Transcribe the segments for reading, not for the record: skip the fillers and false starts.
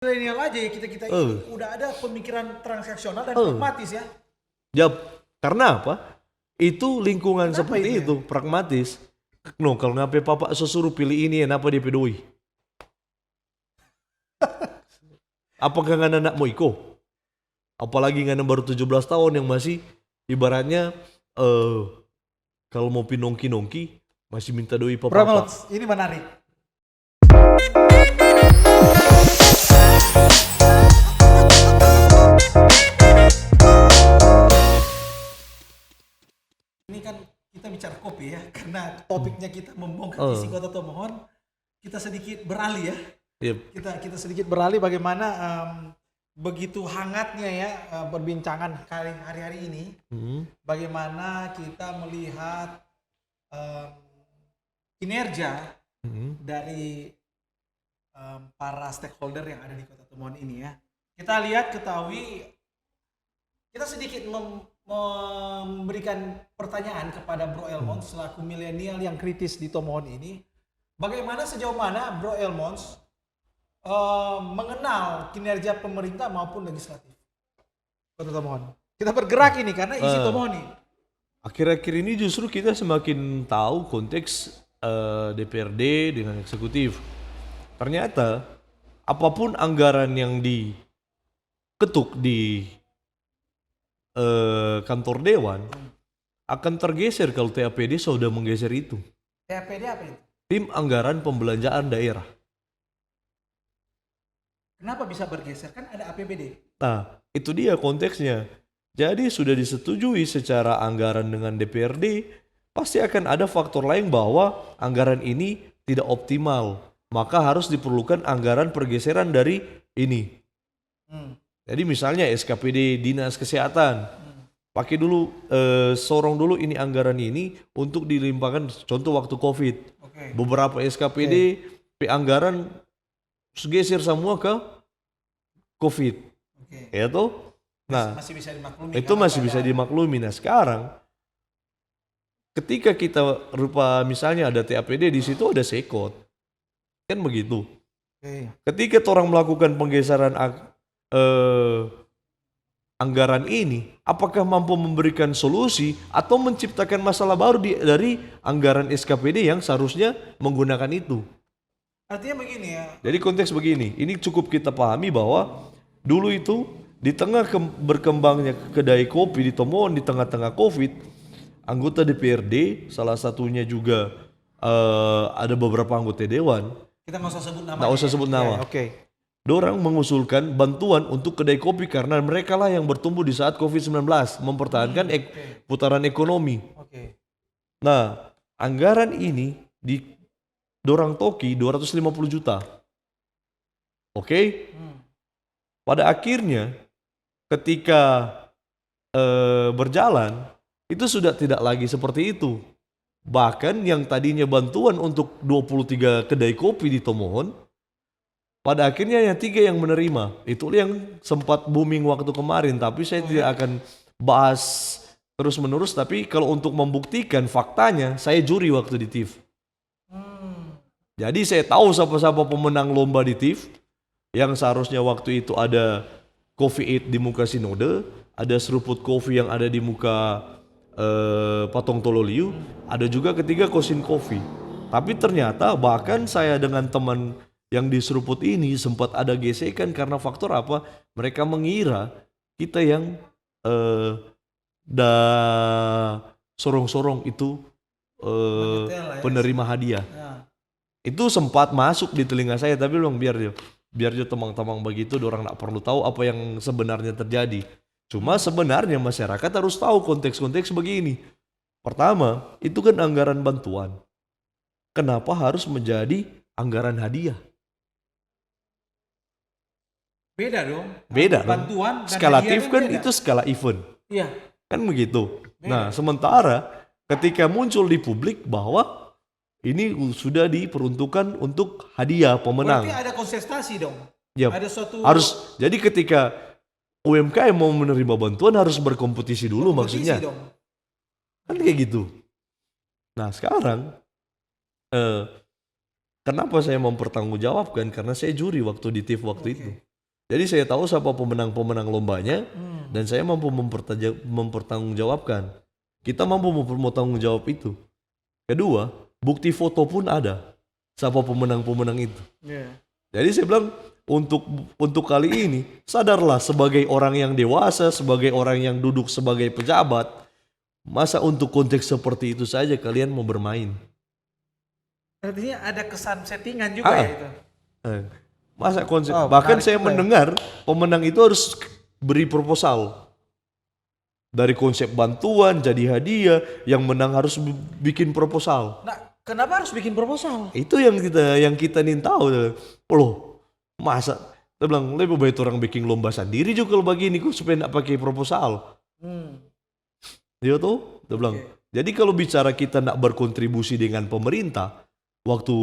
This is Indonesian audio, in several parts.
milenial aja ya kita ini udah ada pemikiran transaksional dan pragmatis ya. Jawab, karena apa? Itu lingkungan Kenapa seperti itu itu, pragmatis. No, kalau ngapain papa suruh pilih ini, kenapa dia peduli? Apakah nggak anak mau ikut? Apalagi nggak baru 17 tahun yang masih ibaratnya kalau mau pinongki-nongki masih minta doi papa. Pramos, ini menarik. Ini kan kita bicara kopi ya, karena topiknya kita membongkar isi Kota Tomohon, kita sedikit beralih ya. Yep. Kita sedikit beralih bagaimana begitu hangatnya ya perbincangan hari-hari ini. Bagaimana kita melihat kinerja dari para stakeholder yang ada di Kota Tomohon ini ya. Kita lihat, ketahui, kita sedikit memberikan pertanyaan kepada Bro Elmons selaku milenial yang kritis di Tomohon ini. Bagaimana, sejauh mana Bro Elmons mengenal kinerja pemerintah maupun legislatif Kota Tomohon? Kita bergerak ini karena isi Tomohon ini. Akhir-akhir ini justru kita semakin tahu konteks DPRD dengan eksekutif. Ternyata apapun anggaran yang diketuk di kantor dewan akan tergeser kalau TAPD sudah menggeser itu. TAPD apa itu? Tim Anggaran Pembelanjaan Daerah. Kenapa bisa bergeser? Kan ada APBD. Nah, itu dia konteksnya. Jadi sudah disetujui secara anggaran dengan DPRD, pasti akan ada faktor lain bahwa anggaran ini tidak optimal. Maka harus diperlukan anggaran pergeseran dari ini. Jadi misalnya SKPD Dinas Kesehatan, pakai dulu, sorong dulu ini anggaran ini untuk dilimpahkan, contoh waktu COVID. Beberapa SKPD anggaran geser semua ke COVID. Ya toh? Nah, masih bisa dimaklumi. itu masih bisa dimaklumi. Nah, sekarang ketika kita rupa misalnya ada TAPD, di situ ada sekot. Kan begitu. Ketika orang melakukan penggeseran anggaran ini, apakah mampu memberikan solusi atau menciptakan masalah baru dari anggaran SKPD yang seharusnya menggunakan itu? Artinya begini ya. Jadi konteks begini, ini cukup kita pahami bahwa dulu itu di tengah berkembangnya kedai kopi di Tomohon di tengah-tengah COVID, anggota DPRD, salah satunya juga ada beberapa anggota dewan. Kita nggak usah sebut nama. Nggak usah sebut nama. Dorang mengusulkan bantuan untuk kedai kopi karena mereka lah yang bertumbuh di saat COVID-19, mempertahankan putaran ekonomi. Nah, anggaran ini di dorang toki 250 juta. Pada akhirnya ketika berjalan itu sudah tidak lagi seperti itu. Bahkan yang tadinya bantuan untuk 23 kedai kopi di Tomohon, pada akhirnya yang 3 yang menerima. Itu yang sempat booming waktu kemarin, tapi saya tidak akan bahas terus menerus. Tapi kalau untuk membuktikan faktanya, saya juri waktu di TIF. Jadi saya tahu siapa-siapa pemenang lomba di TIF, yang seharusnya waktu itu ada Coffee Eat di muka Sinode, ada Seruput Coffee yang ada di muka Patung Tololiu, ada juga ketiga Kosin Coffee. Tapi ternyata bahkan saya dengan teman yang di Seruput ini sempat ada gesekan karena faktor apa? Mereka mengira kita yang sorong-sorong itu penerima hadiah. Itu sempat masuk di telinga saya, tapi bilang biar dia teman-teman begitu, orang tak perlu tahu apa yang sebenarnya terjadi. Cuma sebenarnya masyarakat harus tahu konteks-konteks begini. Pertama, itu kan anggaran bantuan. Kenapa harus menjadi anggaran hadiah? Beda dong. Beda bantuan dong. Skala TIF kan beda. itu skala event. Iya. Kan begitu. Beda. Nah, sementara ketika muncul di publik bahwa ini sudah diperuntukkan untuk hadiah pemenang. Berarti ada kontestasi dong. Ya, ada suatu harus. Jadi ketika UMKM mau menerima bantuan harus berkompetisi dulu maksudnya. dong. Kan kayak gitu. Nah sekarang kenapa saya mempertanggungjawabkan? Karena saya juri waktu di TIF waktu itu. Jadi saya tahu siapa pemenang-pemenang lombanya dan saya mampu mempertanggungjawabkan. Kita mampu mempertanggungjawab itu. Kedua, bukti foto pun ada siapa pemenang-pemenang itu. Jadi saya bilang untuk kali ini sadarlah sebagai orang yang dewasa, sebagai orang yang duduk sebagai pejabat, masa untuk konteks seperti itu saja kalian mau bermain? Artinya ada kesan settingan juga ya itu. Masa konsep bahkan saya mendengar pemenang itu harus beri proposal. Dari konsep bantuan jadi hadiah, yang menang harus bikin proposal. Nah, kenapa harus bikin proposal? Itu yang kita ingin tahu. Loh, masa dia bilang lebih baik orang bikin lomba sendiri juga kalau begini kok supaya nggak pakai proposal. Dia tuh, dia bilang. Jadi kalau bicara kita nak berkontribusi dengan pemerintah, waktu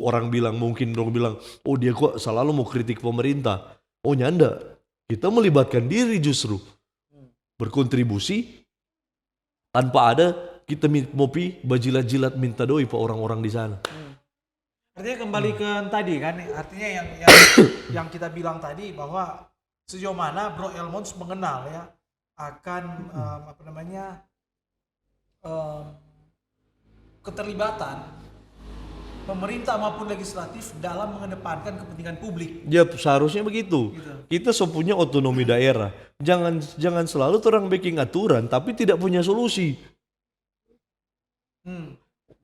orang bilang mungkin orang bilang, oh dia kok selalu mau kritik pemerintah. Oh nyanda, kita melibatkan diri justru berkontribusi tanpa ada kita mau bajilat-jilat minta doi pak orang-orang di sana. Artinya kembali ke tadi kan, artinya yang kita bilang tadi bahwa sejauh mana Bro Elmons mengenal ya akan keterlibatan pemerintah maupun legislatif dalam mengedepankan kepentingan publik. Ya seharusnya begitu. Kita punya otonomi daerah. Jangan selalu orang bikin aturan tapi tidak punya solusi.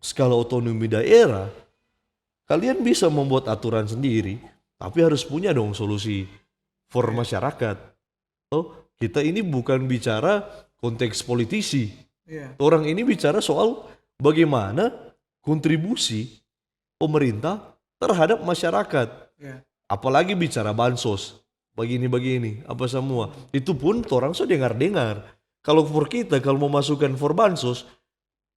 Skala otonomi daerah, kalian bisa membuat aturan sendiri, tapi harus punya dong solusi for masyarakat. Oh, kita ini bukan bicara konteks politisi. Orang ini bicara soal bagaimana kontribusi pemerintah terhadap masyarakat. Apalagi bicara bansos, begini-begini, apa semua. Itu pun orang sudah dengar-dengar. Kalau for kita, kalau mau masukkan for bansos,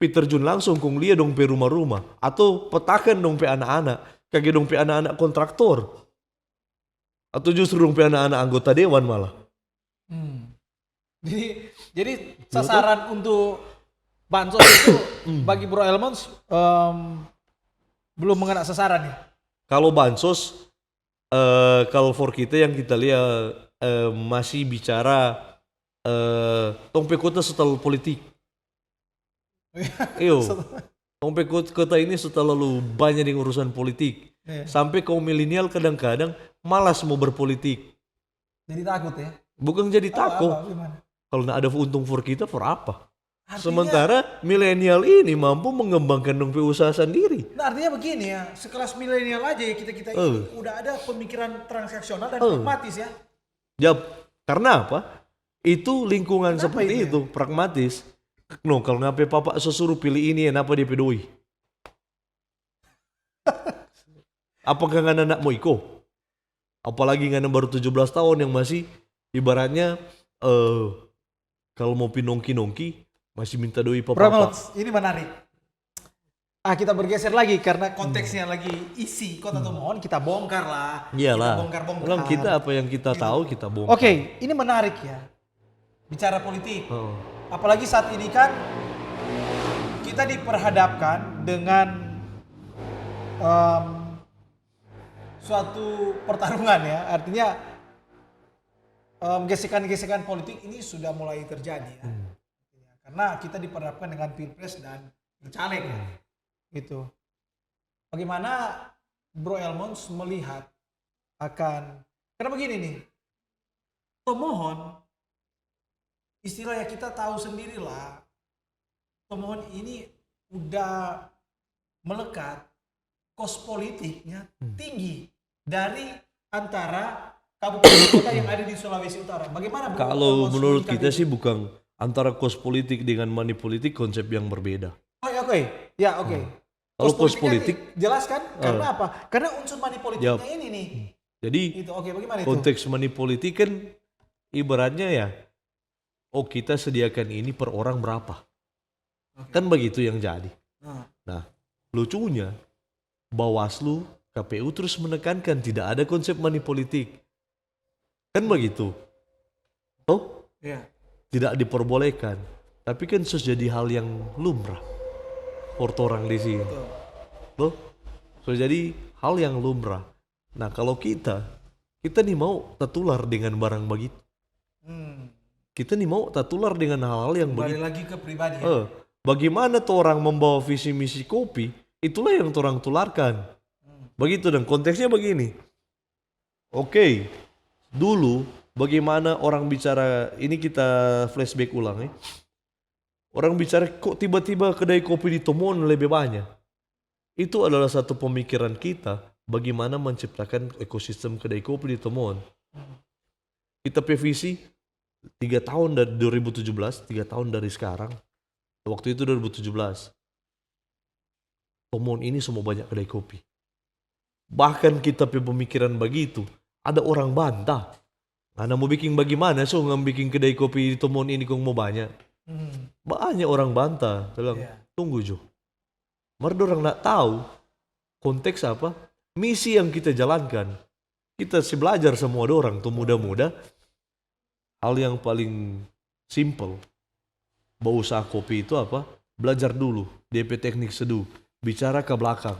terjun langsung kong lihat dong pe rumah-rumah. Atau petakan dong pe anak-anak. Kagak dong pe anak-anak kontraktor. Atau justru dong pe anak-anak anggota dewan malah. Jadi sasaran untuk bansos itu bagi Bro Elmons belum mengenai sasaran ya? Kalau bansos, kalau for kita yang kita lihat masih bicara tong pe kota setelah politik. Iyo, tong pe kota ini setelah lalu banyak yang urusan politik. Sampai kaum milenial kadang-kadang malas mau berpolitik. Jadi takut ya? Bukan jadi takut. Kalau nggak ada untung for kita, for apa? Sementara milenial ini mampu mengembangkan dong usaha sendiri. Nah artinya begini ya, sekelas milenial aja ya kita ini udah ada pemikiran transaksional dan pragmatis ya. Ya, karena apa? Itu lingkungan seperti itu, pragmatis. No, kalau ngapain papa sesuruh pilih ini, kenapa dia pedoi? Apakah nggak anak mau ikut? Apalagi nggak baru 17 tahun yang masih ibaratnya kalau mau pinongki-nongki masih minta doi papa. Ini menarik. Kita bergeser lagi karena konteksnya lagi isi Kota Tomohon, kita bongkar lah. Iyalah. Kita bongkar. Kita apa yang kita tahu kita bongkar. Oke, ini menarik ya. Bicara politik. Apalagi saat ini kan kita diperhadapkan dengan suatu pertarungan ya. Artinya gesekan-gesekan politik ini sudah mulai terjadi ya. Karena kita diperhadapkan dengan pilpres dan caleg ya. Gitu. Bagaimana Bro Elmons melihat akan, karena begini nih, Tomohon istilahnya kita tahu sendirilah, Tomohon ini udah melekat, kos politiknya tinggi dari antara kabupaten kota yang ada di Sulawesi Utara. Bagaimana Bro? Kalau menurut kita sih bukan antara kos politik dengan money politik konsep yang berbeda. Oke. Kalau kos politik jelaskan karena apa? Karena unsur money politiknya ini nih. Jadi bagaimana itu? Konteks money politik kan ibaratnya ya, oh kita sediakan ini per orang berapa? Kan begitu yang jadi. Nah, lucunya Bawaslu, KPU terus menekankan tidak ada konsep money politik. Kan begitu. Tidak diperbolehkan. Tapi kan sudah jadi hal yang lumrah. Orang di sini. So jadi hal yang lumrah. Nah kalau kita kita nih mau tertular dengan barang begitu. Hmm. Kita nih mau tertular dengan hal-hal yang Kembali begitu. lagi ke pribadi ya. Bagaimana tuh orang membawa visi misi kopi, itulah yang orang tularkan. Begitu, dan konteksnya begini. Oke, dulu bagaimana orang bicara, ini kita flashback ulang ya. Orang bicara kok tiba-tiba kedai kopi di Tomon lebih banyak. Itu adalah satu pemikiran kita bagaimana menciptakan ekosistem kedai kopi di Tomon. Kita visi 3 tahun dari 2017, 3 tahun dari sekarang. Waktu itu 2017. Tomon ini semua banyak kedai kopi. Bahkan kita punya pemikiran begitu. Ada orang bantah. Anda mau bikin bagaimana? So nggak bikin kedai kopi di Tomon ini kok mau banyak. Banyak orang bantah. Bilang, tunggu Jo. Mereka orang nggak tahu konteks apa. Misi yang kita jalankan. Kita belajar semua orang tuh muda-muda. Hal yang paling simple. Usaha kopi itu apa? Belajar dulu. DP teknik seduh. Bicara ke belakang.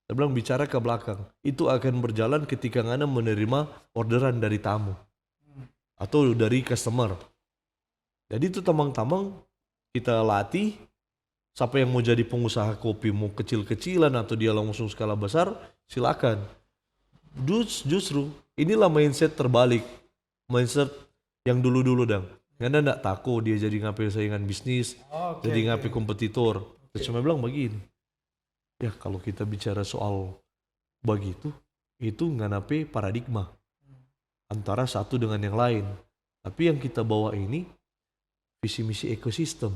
Saya bilang bicara ke belakang. Itu akan berjalan ketika Anda menerima orderan dari tamu. Atau dari customer. Jadi itu tamang-tamang kita latih. Siapa yang mau jadi pengusaha kopi, mau kecil-kecilan atau dia langsung skala besar, silakan. Justru inilah mindset terbalik. Mindset yang dulu-dulu dang. Anda enggak takut dia jadi ngapain saingan bisnis, jadi ngapain kompetitor. Saya cuma bilang begini. Ya kalau kita bicara soal begitu, itu ngapain paradigma antara satu dengan yang lain. Tapi yang kita bawa ini visi misi ekosistem.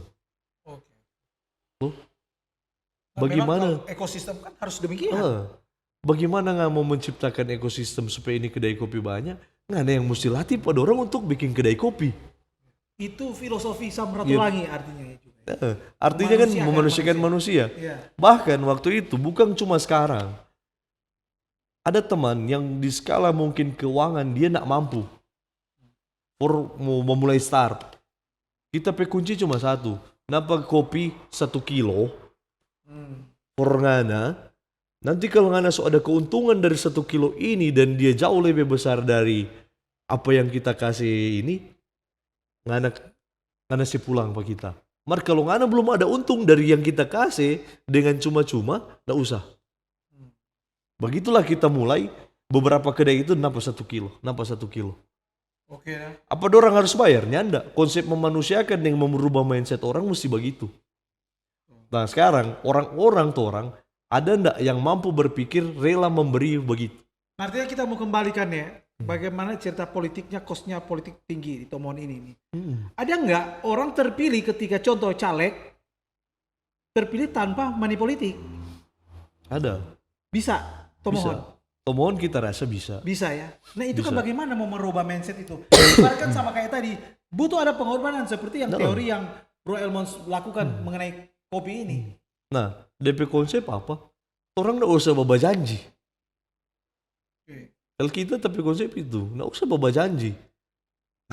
Bagaimana ekosistem kan harus demikian. Bagaimana nggak mau menciptakan ekosistem supaya ini kedai kopi banyak? Nggak ada yang mesti latih pada orang untuk bikin kedai kopi. Itu filosofi Samratulangi artinya. Artinya kan memanusiakan manusia. Bahkan waktu itu bukan cuma sekarang. Ada teman yang di skala mungkin keuangan dia nggak mampu. Mau memulai start. Kita kunci cuma satu. Kenapa kopi 1 kilo? Ngana. Nanti kalau ngana ada keuntungan dari 1 kilo ini dan dia jauh lebih besar dari apa yang kita kasih ini, ngana si pulang pak kita. Mar kalau ngana belum ada untung dari yang kita kasih dengan cuma-cuma, nggak usah. Begitulah kita mulai beberapa kedai itu napa 1 kilo, napa 1 kilo. Oke. Apa orang harus bayarnya? Enggak. Konsep memanusiakan yang merubah mindset orang mesti begitu. Nah sekarang orang ada enggak yang mampu berpikir rela memberi begitu? Artinya kita mau kembalikan ya, bagaimana cerita politiknya, kosnya politik tinggi di Tomon ini. Ada enggak orang terpilih ketika contoh caleg, terpilih tanpa money politik? Ada. Bisa, Tomon? Bisa. Tomon kita rasa bisa. Bisa ya. Nah itu Bisa. kan bagaimana mau merubah mindset itu? Ibaratkan sama kayak tadi, butuh ada pengorbanan seperti yang teori yang Bro Elmons lakukan mengenai kopi ini. Nah, DP konsep apa? Orang nggak usah bawa janji. Kalau kita tapi konsep itu, nggak usah bawa janji.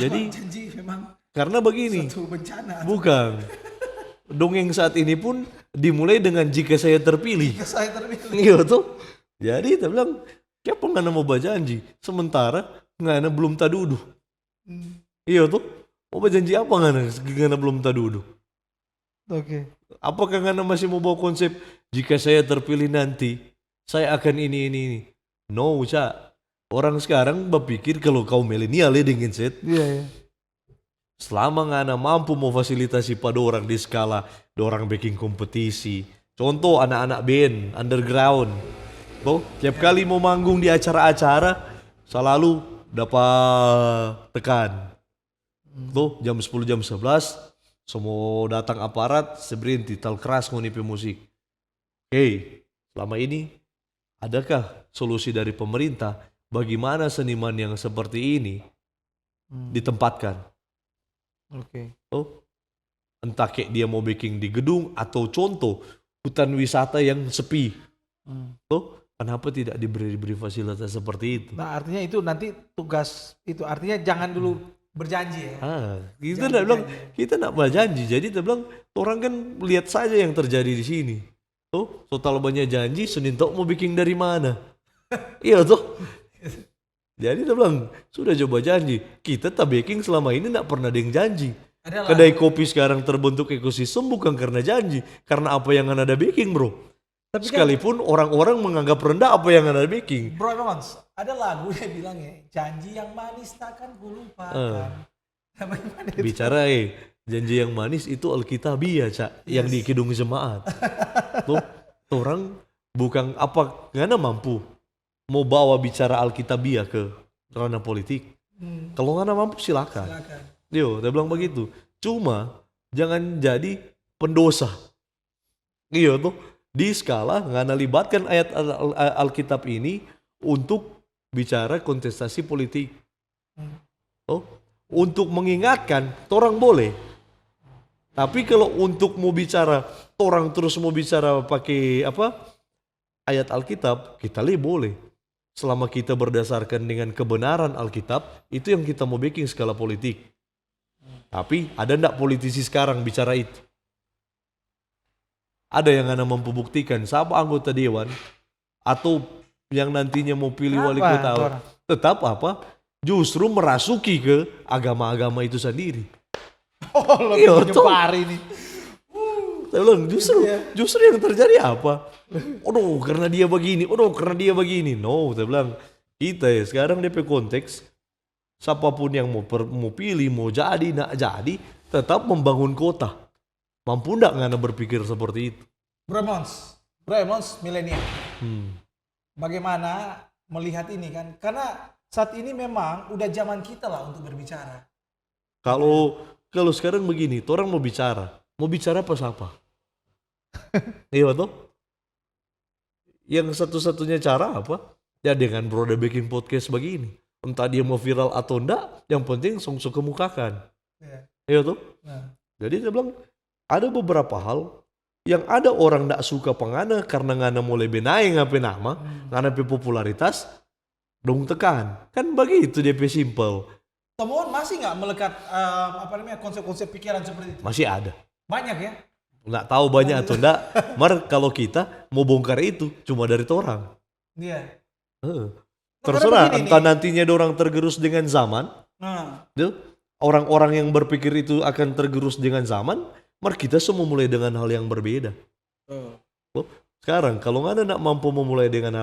Jadi, janji memang karena begini, suatu bencana. bukan. Dongeng saat ini pun dimulai dengan jika saya terpilih. Jika saya terpilih. Iya tuh. Jadi kita bilang, siapa nggak mau bawa janji? Sementara nggak belum tadudu. Iya tuh. Mau berjanji apa nggak belum tadudu? Oke. Apakah nggak masih mau bawa konsep jika saya terpilih nanti saya akan ini? No, Cak. Orang sekarang berpikir kalau kau milenial ya dengan set. Iya. Selama nggak mampu memfasilitasi pada orang di skala orang bikin kompetisi. Contoh anak-anak band underground. Tuh, tiap kali mau manggung di acara-acara selalu dapat tekan. Tuh, jam 10 jam 11 semua datang aparat seberhenti tal keras ngonipi musik. Oke, selama ini adakah solusi dari pemerintah bagaimana seniman yang seperti ini ditempatkan? Oke. Oh, entah kayak dia mau bikin di gedung atau contoh hutan wisata yang sepi. Tuh, kenapa tidak diberi fasilitas seperti itu? Nah artinya itu nanti tugas itu artinya jangan dulu berjanji ya. Kita enggak bilang kita enggak berjanji. Jadi kita bilang orang kan lihat saja yang terjadi di sini. Tuh, total banyak janji Senin tok mau bikin dari mana? Iya tuh. Jadi dia bilang, sudah coba janji. Kita tak baking selama ini tak pernah ada yang janji. Adalah. Kedai kopi sekarang terbentuk ekosistem bukan karena janji. Karena apa yang ada baking bro. Tapi kan, Sekalipun orang-orang menganggap rendah apa yang ada baking. Bro Emons, ada lagu yang bilang ya, janji yang manis takkan kulupakan. Bagaimana itu? Bicara janji yang manis itu Alkitabiah Cak. Yang di Kidung Jemaat. Tuh, orang bukan apa, ngana mampu mau bawa bicara Alkitabiah ke ranah politik. Kalau ngana mampu silakan. Yo, dia bilang begitu. Cuma jangan jadi pendosa. Iya tuh. Di skala ngana libatkan ayat Alkitab ini untuk bicara kontestasi politik. Oh, untuk mengingatkan, orang boleh. Tapi kalau untuk mau bicara, orang terus mau bicara pakai apa? Ayat Alkitab, kita boleh. Selama kita berdasarkan dengan kebenaran Alkitab, itu yang kita mau bikin skala politik. Tapi ada ndak politisi sekarang bicara itu? Ada yang anda mampu buktikan siapa anggota dewan atau yang nantinya mau pilih wali kota tetap apa? Justru merasuki ke agama-agama itu sendiri. Oh, lebih menyebar ini. Saya bilang justru yang terjadi apa? Aduh, karena dia begini. Aduh, karena dia begini. No, saya bilang kita ya sekarang DP konteks siapapun yang mau pilih, mau jadi, nak jadi, tetap membangun kota. Mampu enggak ngana berpikir seperti itu? Bro Emons milenial. Bagaimana melihat ini kan? Karena saat ini memang udah zaman kita lah untuk berbicara. Kalau sekarang begini, orang mau bicara apa siapa? Iya toh? Yang satu-satunya cara apa? Ya dengan Bro bikin podcast begini. Entah dia mau viral atau enggak, yang penting langsung kemukakan. Iya toh? Jadi saya bilang ada beberapa hal yang ada orang ndak suka pengana karena ngana mulai benaing apa nama, ngana pe popularitas, dong tekan. Kan begitu DP simple. Temuan masih nggak melekat konsep-konsep pikiran seperti itu? Masih ada. Banyak ya? Nggak tahu banyak atau enggak. Mar kalau kita mau bongkar itu cuma dari orang. Iya. Terserah entah nantinya orang tergerus dengan zaman. Orang-orang yang berpikir itu akan tergerus dengan zaman. Mar kita semua mulai dengan hal yang berbeda. Sekarang kalau ngana nak mampu memulai dengan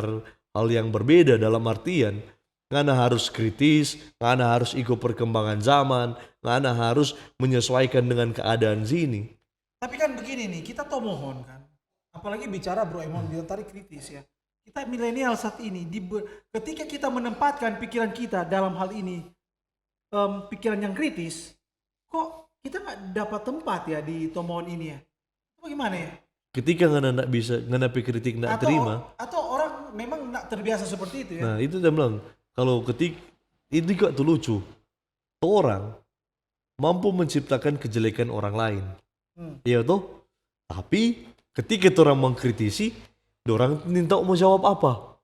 hal yang berbeda dalam artian ngana harus kritis, ngana harus ikut perkembangan zaman, ngana harus menyesuaikan dengan keadaan sini. Tapi kan begini nih, kita mohon kan, apalagi bicara Bro Emon bilang tadi kritis ya. Kita milenial saat ini, ketika kita menempatkan pikiran kita dalam hal ini, pikiran yang kritis, kok kita nggak dapat tempat ya di tomohon ini ya? Bagaimana ya? Ketika ngana bisa, ngana kritik nggak terima. Atau orang memang nggak terbiasa seperti itu ya? Nah itu dia bilang, kalau itu kok tuh lucu. Orang mampu menciptakan kejelekan orang lain. Iya toh? Tapi ketika orang mengkritisi, orang minta mau jawab apa?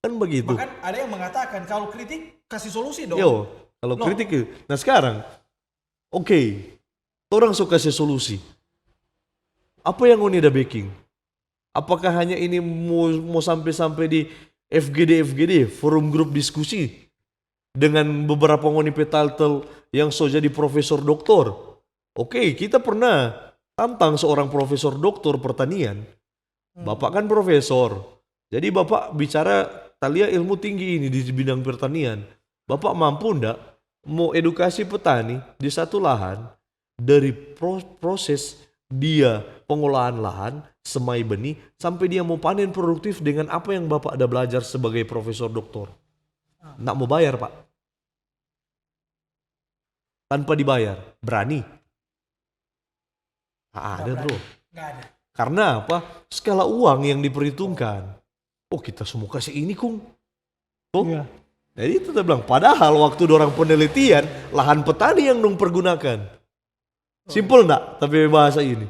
Kan begitu. Bahkan ada yang mengatakan kalau kritik kasih solusi dong. Yo, kalau kritik. Nah sekarang, oke, orang suka kasih solusi. Apa yang udah baking? Apakah hanya ini mau sampai di FGD, forum grup diskusi dengan beberapa ngoni petaltel yang so jadi profesor doktor? Oke, kita pernah tantang seorang profesor doktor pertanian. Bapak kan profesor. Jadi Bapak bicara talia ilmu tinggi ini di bidang pertanian. Bapak mampu ndak mau edukasi petani di satu lahan dari proses dia pengolahan lahan, semai benih, sampai dia mau panen produktif dengan apa yang Bapak ada belajar sebagai profesor doktor. Nggak mau bayar Pak. Tanpa dibayar. Berani? Ada bro. Nggak ada. Karena apa? Skala uang yang diperhitungkan. Oh kita semua kasih ini kung. Oh. Iya. Jadi itu saya bilang. Padahal waktu orang penelitian lahan petani yang dong pergunakan. Simpel enggak? Tapi bahasa ini.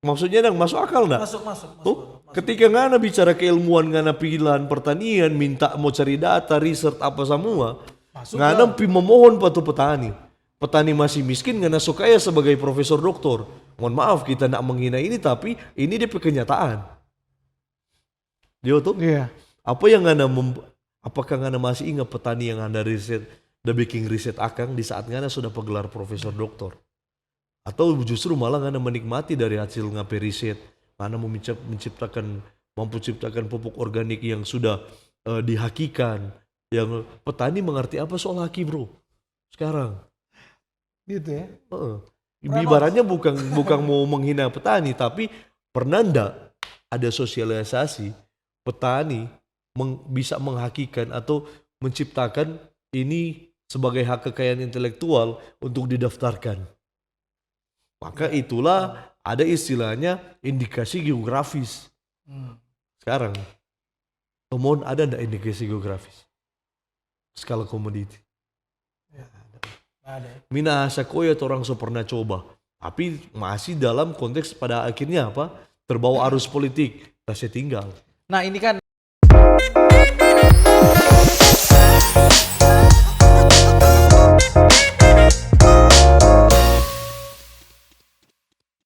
Maksudnya dong masuk akal enggak? Masuk. Ketika ngana bicara keilmuan ngana pilihan pertanian, minta mau cari data, riset apa semua. Ngana memohon patu petani. Petani masih miskin ngana sukaya sebagai profesor doktor. Mohon maaf kita nak menghina ini tapi ini dia kenyataan. Dia tuh. Iya. Apa yang ngana Apakah ngana masih ingat petani yang anda riset, the baking riset akang di saat ngana sudah pegelar profesor doktor? Atau justru malah ngana menikmati dari hasil ngape riset, ngana mau mampu ciptakan pupuk organik yang sudah dihakikan, yang petani mengerti apa soal haki bro sekarang. Gitu ya. Ibaratnya bukan mau menghina petani, tapi pernah ndak ada sosialisasi petani bisa menghakikan atau menciptakan ini sebagai hak kekayaan intelektual untuk didaftarkan. Maka itulah ada istilahnya indikasi geografis. Sekarang, temuan ada ndak indikasi geografis? Skala komoditi. Ada. Minahasa koya orang so pernah coba. Tapi masih dalam konteks pada akhirnya apa? Terbawa arus politik. Tasnya tinggal. Nah ini kan